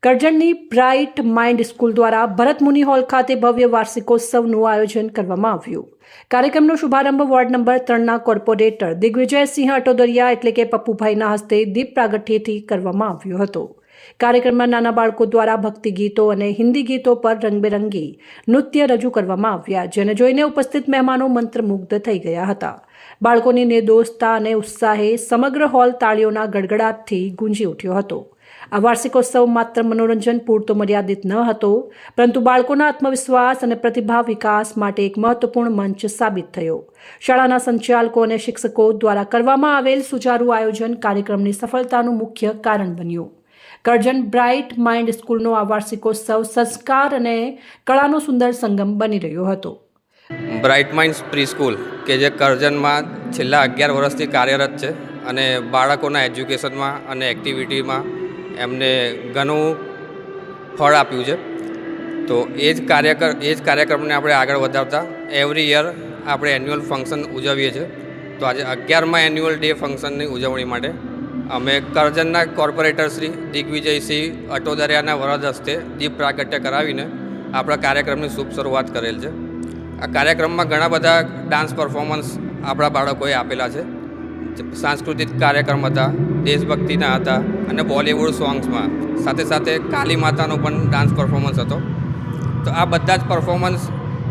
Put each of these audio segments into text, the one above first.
કરજણની bright mind school દ્વારા ભરત મુનિ hall ખાતે ભવ્ય વાર્ષિકોત્સવનું આયોજન કરવામાં આવ્યું. કાર્યક્રમનો શુભારંભ વોર્ડ નંબર 3ના કોર્પોરેટર દિગ્વિજયસિંહ અટોદરિયા એટલે કે પપ્પુભાઈના હસ્તે દીપ પ્રાગટ્યથી કરવામાં આવ્યો હતો. કાર્યક્રમમાં નાના બાળકો દ્વારા ભક્તિ ગીતો અને હિન્દી ગીતો પર રંગબેરંગી નૃત્ય રજૂ કરવામાં આવ્યા, જેને જોઈને ઉપસ્થિત મહેમાનો મંત્રમુગ્ધ થઈ ગયા હતા. બાળકોની નિર્દોષતા અને ઉત્સાહે સમગ્ર હોલ તાળીઓના ગડગડાટથી ગુંજી ઉઠ્યો હતો. આ વાર્ષિકોત્સવ માત્ર મનોરંજન પૂરતો મર્યાદિત ન હતો, પરંતુ બાળકોના આત્મવિશ્વાસ અને પ્રતિભા વિકાસ માટે એક મહત્વપૂર્ણ મંચ સાબિત થયો. શાળાના સંચાલકો અને શિક્ષકો દ્વારા કરવામાં આવેલ સુચારું આયોજન કાર્યક્રમની સફળતાનું મુખ્ય કારણ બન્યું. કરજણ બ્રાઇટ માઇન્ડ સ્કૂલનો આ વાર્ષિકોત્સવ સંસ્કાર અને કળાનો સુંદર સંગમ બની રહ્યો હતો. બ્રાઇટ માઇન્ડ પ્રી સ્કૂલ કે જે કરજણમાં છેલ્લા 11 વર્ષથી કાર્યરત છે અને બાળકોના એજ્યુકેશનમાં અને એક્ટિવિટીમાં એમને ઘણું ફળ આપ્યું છે. તો એ જ કાર્યક્રમને આપણે આગળ વધારતા એવરી યર આપણે એન્યુઅલ ફંક્શન ઉજવીએ છીએ. તો આજે 11મા એન્યુઅલ ડે ફંક્શનની ઉજવણી માટે અમે કરજણના કોર્પોરેટર શ્રી દિગ્વિજયસિંહ અટોદરિયાના વરદ હસ્તે દીપ પ્રાગટ્ય કરાવીને આપણા કાર્યક્રમની શુભ શરૂઆત કરેલ છે. આ કાર્યક્રમમાં ઘણા બધા ડાન્સ પરફોર્મન્સ આપણા બાળકોએ આપેલા છે. સાંસ્કૃતિક કાર્યક્રમ હતા, દેશભક્તિના હતા અને બોલિવૂડ સોંગ્સમાં સાથે સાથે કાલી માતાનો પણ ડાન્સ પરફોર્મન્સ હતો. તો આ બધા જ પરફોર્મન્સ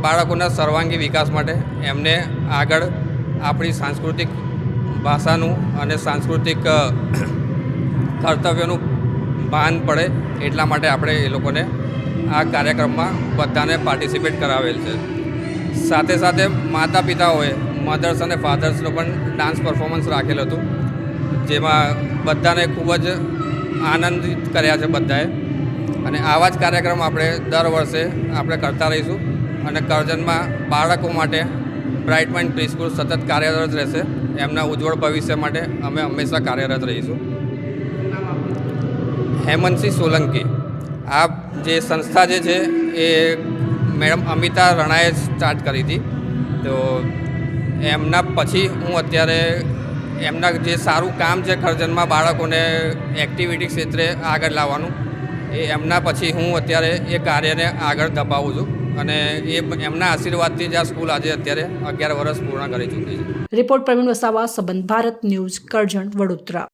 બાળકોના સર્વાંગી વિકાસ માટે એમને આગળ આપણી સાંસ્કૃતિક ભાષાનું અને સાંસ્કૃતિક કર્તવ્યોનું ભાન પડે એટલા માટે આપણે એ લોકોને આ કાર્યક્રમમાં બધાને પાર્ટિસિપેટ કરાવેલ છે. સાથે સાથે માતા પિતાઓએ મધર્સ અને ફાધર્સનું પણ ડાન્સ પરફોર્મન્સ રાખેલું હતું, જેમાં બધાને ખૂબ જ આનંદિત કર્યા છે બધાએ. અને આવા જ કાર્યક્રમ આપણે દર વર્ષે આપણે કરતા રહીશું અને કરજણમાં બાળકો માટે બ્રાઇટ માઇન્ડ પ્રી સ્કૂલ સતત કાર્યરત રહેશે. એમના ઉજ્જવળ ભવિષ્ય માટે અમે હંમેશા કાર્યરત રહીશું. હેમંતસિંહ સોલંકી આ જે સંસ્થા જે છે એ મેડમ અમિતા રણાએ સ્ટાર્ટ કરી હતી. તો એમના પછી હું અત્યારે એમના જે સારું કામ છે કરજણમાં બાળકોને એક્ટિવિટી ક્ષેત્રે આગળ લાવવાનું, એ એમના પછી હું અત્યારે એ કાર્યને આગળ ધપાવું છું અને એમના આશીર્વાદથી જ આ સ્કૂલ આજે અત્યારે 11 વર્ષ પૂર્ણ કરી ચૂકી છે. રિપોર્ટ પ્રવીણ વસાવા, સંબંધ ભારત ન્યૂઝ, કરજણ, વડોદરા.